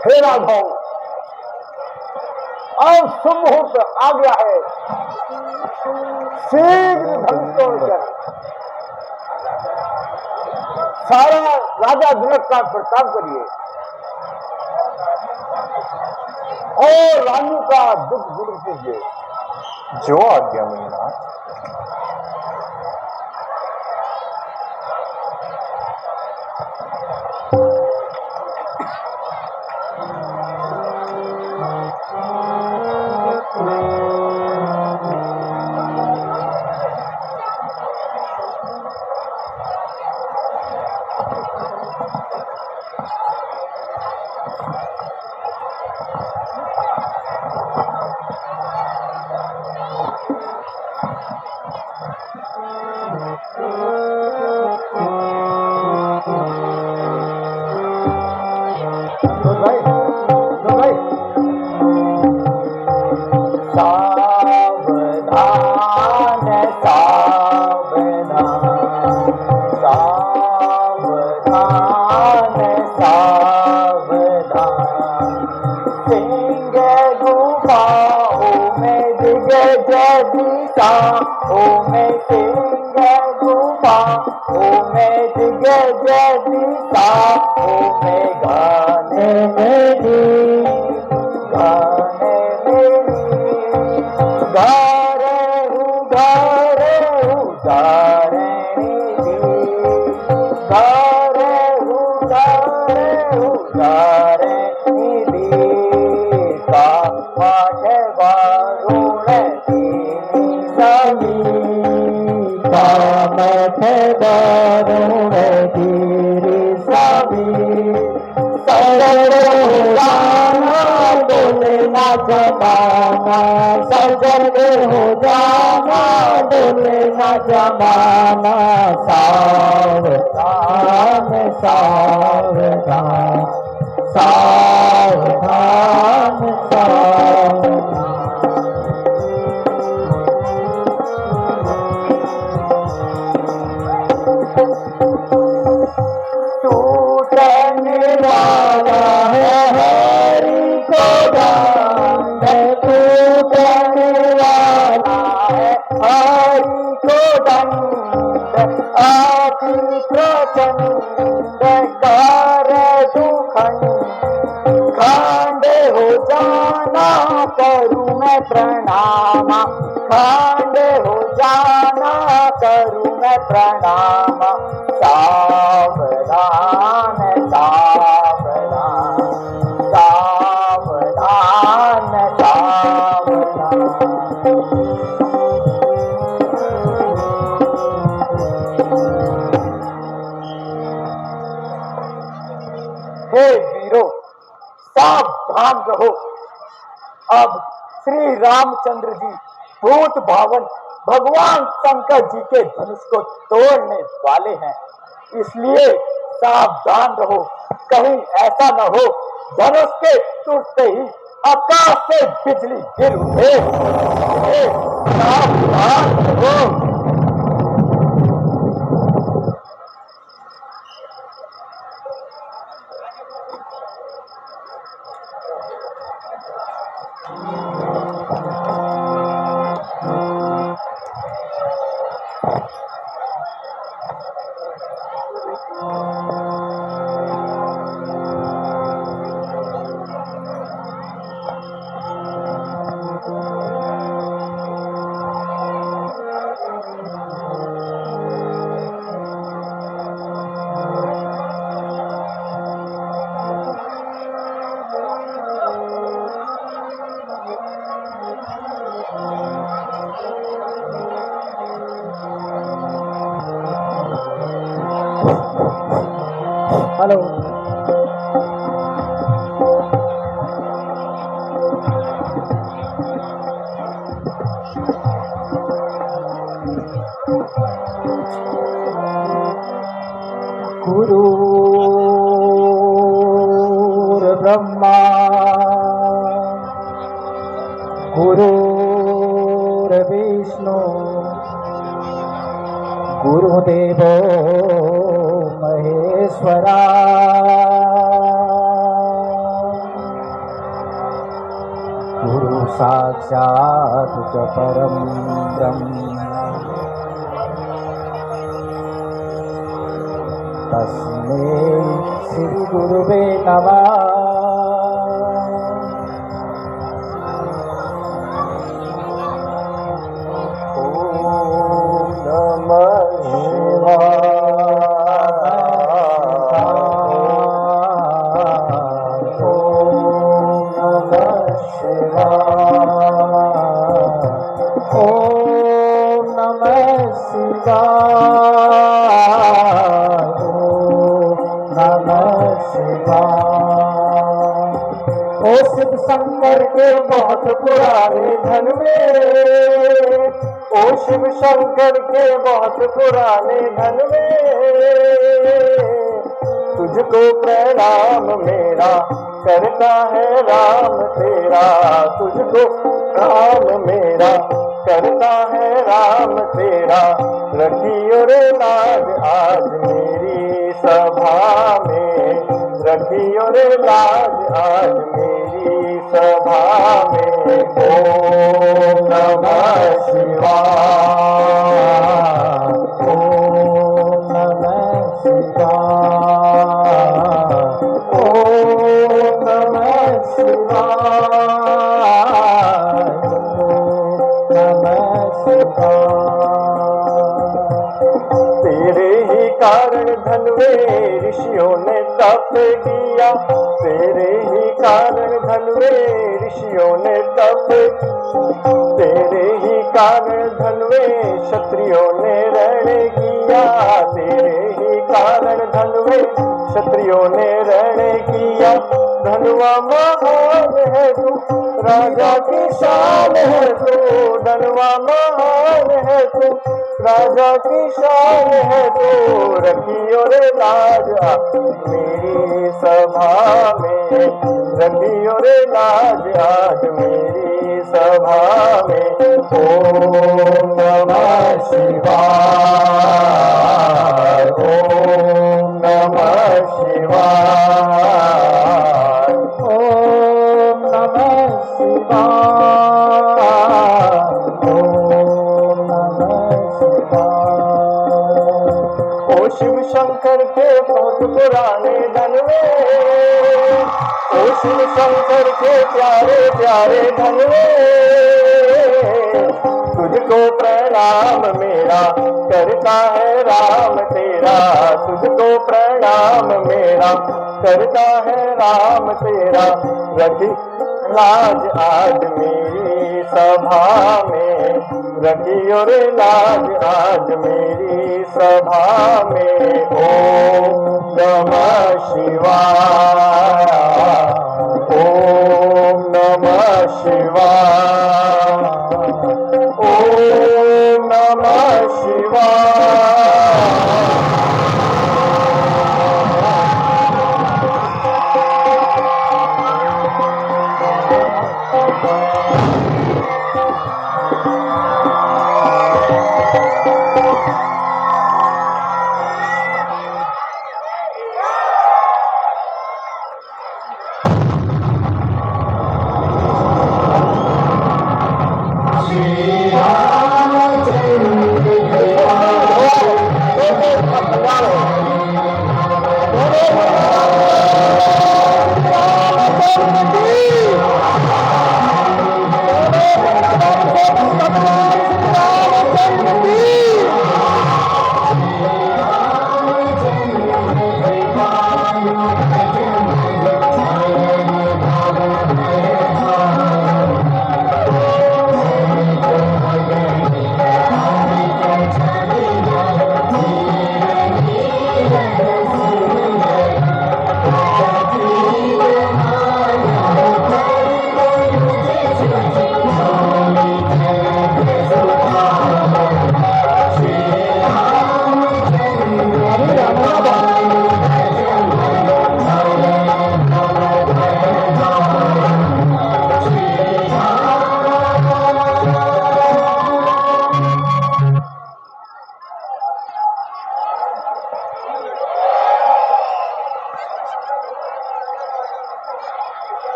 हे राघव, अब सुमुहूर्त आ गया है, शीघ्र धनुष तोड़कर सारा राजा जनक का प्रताप करिए और रानी का दुख दूर कीजिए। जो आज्ञा मुनिनाथ। जमाना सावधान सावधान सावधान ना करूं मैं प्रणाम, खंड हो जाना करूं मैं प्रणाम। सावधान सावधान सावधान सावधान। हे वीरों, सावधान रहो। अब श्री रामचंद्र जी भूत भावन भगवान शंकर जी के धनुष को तोड़ने वाले हैं, इसलिए सावधान रहो। कहीं ऐसा न हो धनुष के टूटते ही आकाश से बिजली गिर उठे। सावधान रहो। हेलो, गुरुर्ब्रह्मा गुरुर्विष्णु गुरुदेवो महेश्वरा। गुरु साक्षात् च परं ब्रह्म तस्मै श्री गुरुवे नमः। ओ शिव शंकर के बहुत पुराने धन में, ओ शिव शंकर के बहुत पुराने धन में, तुझको प्रणाम मेरा करता है राम तेरा। तुझको प्रणाम मेरा करता है राम तेरा। रखियो रे लाज आज मेरी सभा में, रखियो रे लाज आज मेरी सभा में। ओम नमः शिवाय, ओम नमः शिवाय, ओम नमः शिवाय, ओम नमः शिवाय। तेरे ही कारण धनवे ऋषियों ने तप किया, तेरे ही कारण धनवे ऋषियों ने तप, तेरे ही कारण धनवे क्षत्रियों ने रण किया, तेरे ही कारण धनवे क्षत्रियों ने रण किया। धनवा महान है तू, राजा की शान है तू, धनवा महान है तू, राजा की शान है तू। रखियो रे लाज मेरी सभा में, रखियो रे लाज आज मेरी सभा में। ओम नमः शिवाय, ओम नमः शिवाय, ओम नमः शिवाय, ओम नमः शिवाय। ओ शिव शंकर के बहुत पुराने धन में, ओ शिव शंकर के प्यारे प्यारे धनवे, तुझको प्रणाम मेरा करता है राम तेरा, तुझको प्रणाम मेरा करता है राम तेरा। रखी लाज आज मेरी सभा में, रखी और लाज आज मेरी सभा में। ओम नमः शिवाय, ओम नमः शिवाय, ओम नमः शिवाय।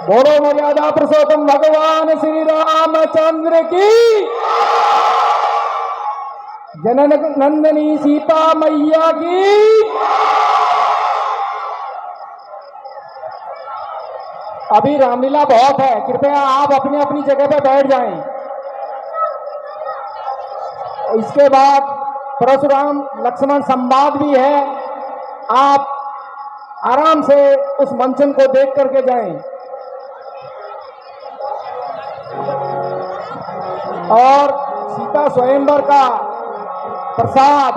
बोलो मर्यादा पुरुषोत्तम भगवान श्री रामचंद्र की, जनन नंदनी सीता मैया की। अभी रामलीला बहुत है, कृपया आप अपनी अपनी जगह पर बैठ जाएं। इसके बाद परशुराम लक्ष्मण संवाद भी है, आप आराम से उस मंचन को देख करके जाएं। और सीता स्वयंवर का प्रसाद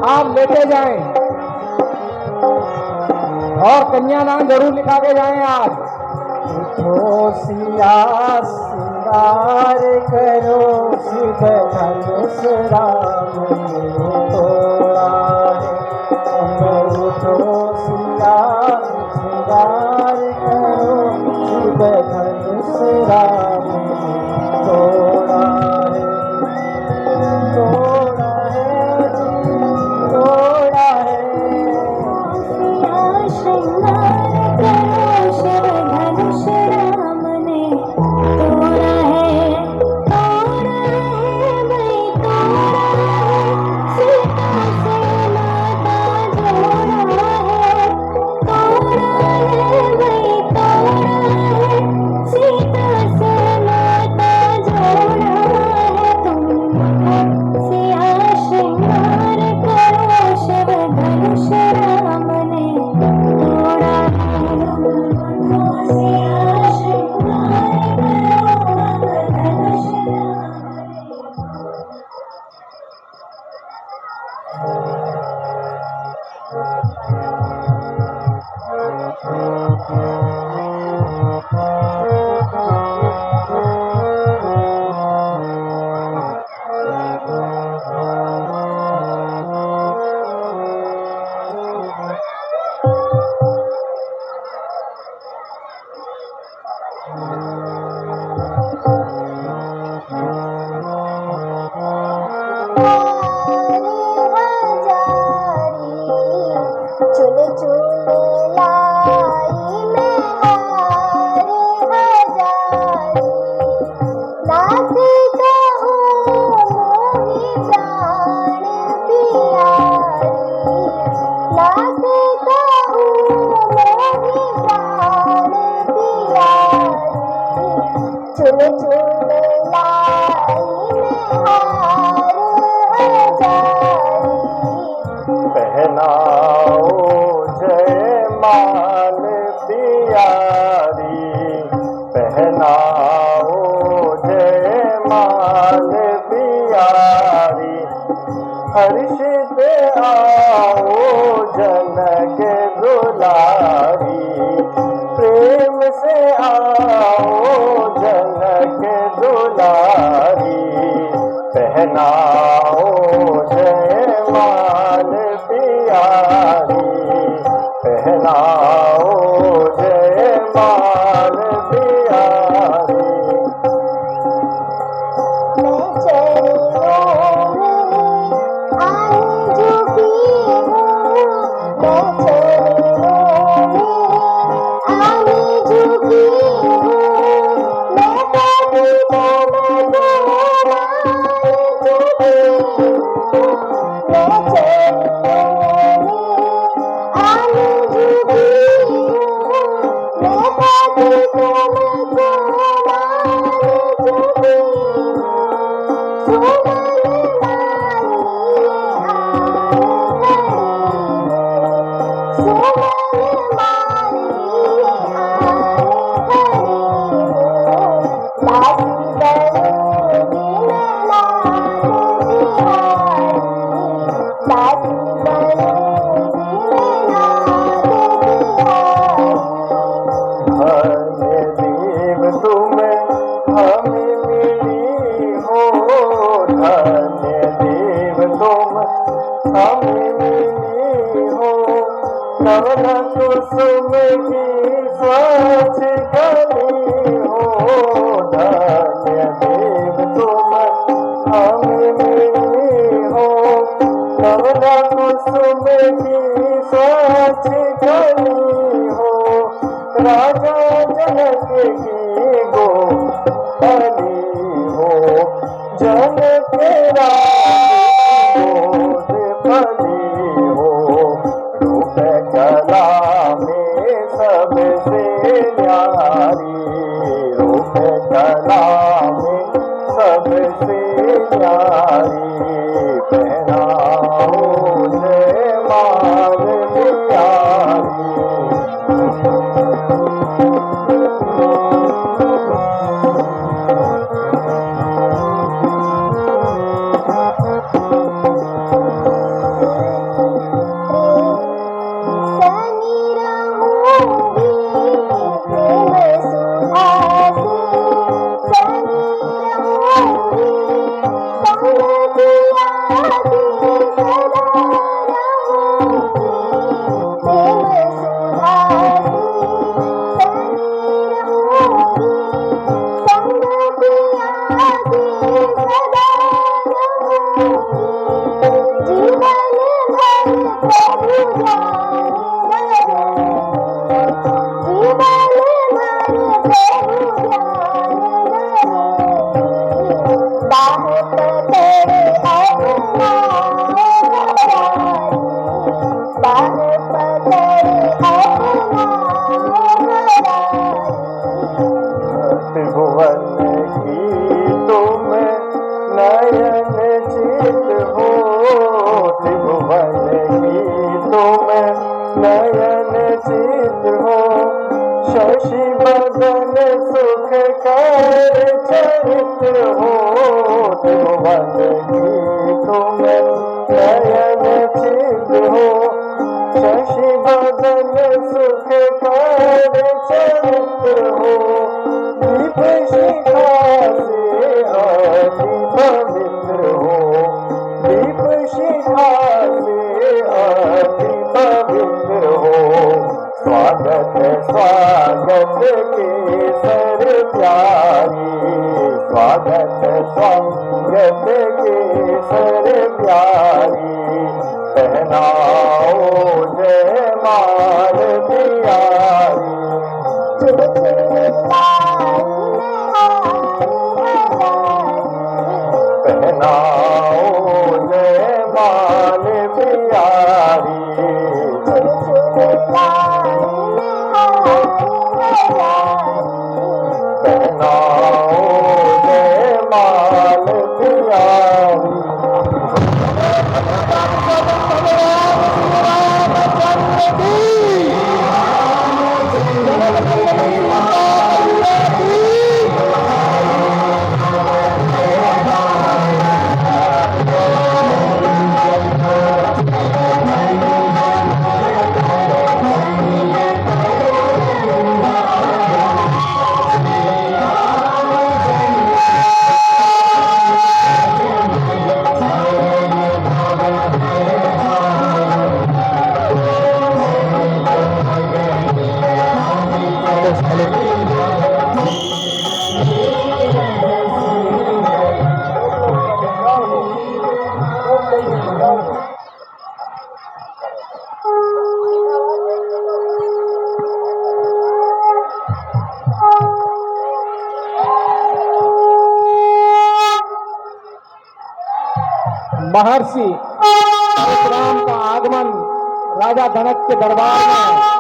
आप लेते जाएं और कन्यादान जरूर लिखा के जाएं आज। उठो सिया सिंगार करो, शिव धनुष राम ने तोड़ा है। उठो सिया सिंगार करो, शिव धनुष राम ने तोड़ा है, तोड़ा है, तोड़ा है। सिया श्रृंगार करो, शिव धनुष राम ने तोड़ा है, तोड़ा है भाई, तोड़ा है। सीता से नाता जोड़ा है, तोड़ा है भाई, तोड़ा है। सीता से नाता जोड़ा है। तुम सिया श्रृंगार करो, शिव धनुष राम ने तोड़ा है। सिया श्रृंगार करो, धनुष चुन चुन लाई प्यारी, पहनाओ जयमाल प्यारी, हर्षित आओ जनक दुलारी, प्रेम से आओ जनक दुलारी, पहनाओ जयमाल प्यारी, पहनाओ जयमाल प्यारी। मैं चरणों में आने झुकी हूँ, मैं चरणों में आने झुकी हूँ, मैं पापी को माने झुकी हूँ, मैं चरणों में आने झुकी हूँ, मैं पापी को माने झुकी हूँ। धन्य देव तुम हमें मिली हो, धन्य देव तुम हमें मिली हो, नवल कुसुम की स्वच्छ कली हो, धन्य देव तुम हमें मिली हो, नवल कुसुम की स्वच्छ कली हो, राजा जनक की गोपली हो, जनक राज गोद फली हो, रूप कला में सबसे न्यारी, रूप कला में सबसे न्यारी, पहनाओ जयमाल प्यारी। त्रिभुवन की तुम नयन चित हो, त्रिभुवन की तुम नयन चित हो, शशि बदन सुख कर चरित हो, त्रिभुवन की तुम नयन चित हो, शशि बदन सुख कर चरित हो, दीप शिखा से अति पवित्र हो, दीप शिखा से अति पवित्र हो, स्वागत स्वागत केसर प्यारी, स्वागत स्वागत केसर प्यारी, पहनाओ जयमाल प्यारी। पहनाओ जयमाल प्यारी, पहनाओ जयमाल प्यारी। महर्षि परशुराम का आगमन राजा जनक के दरबार में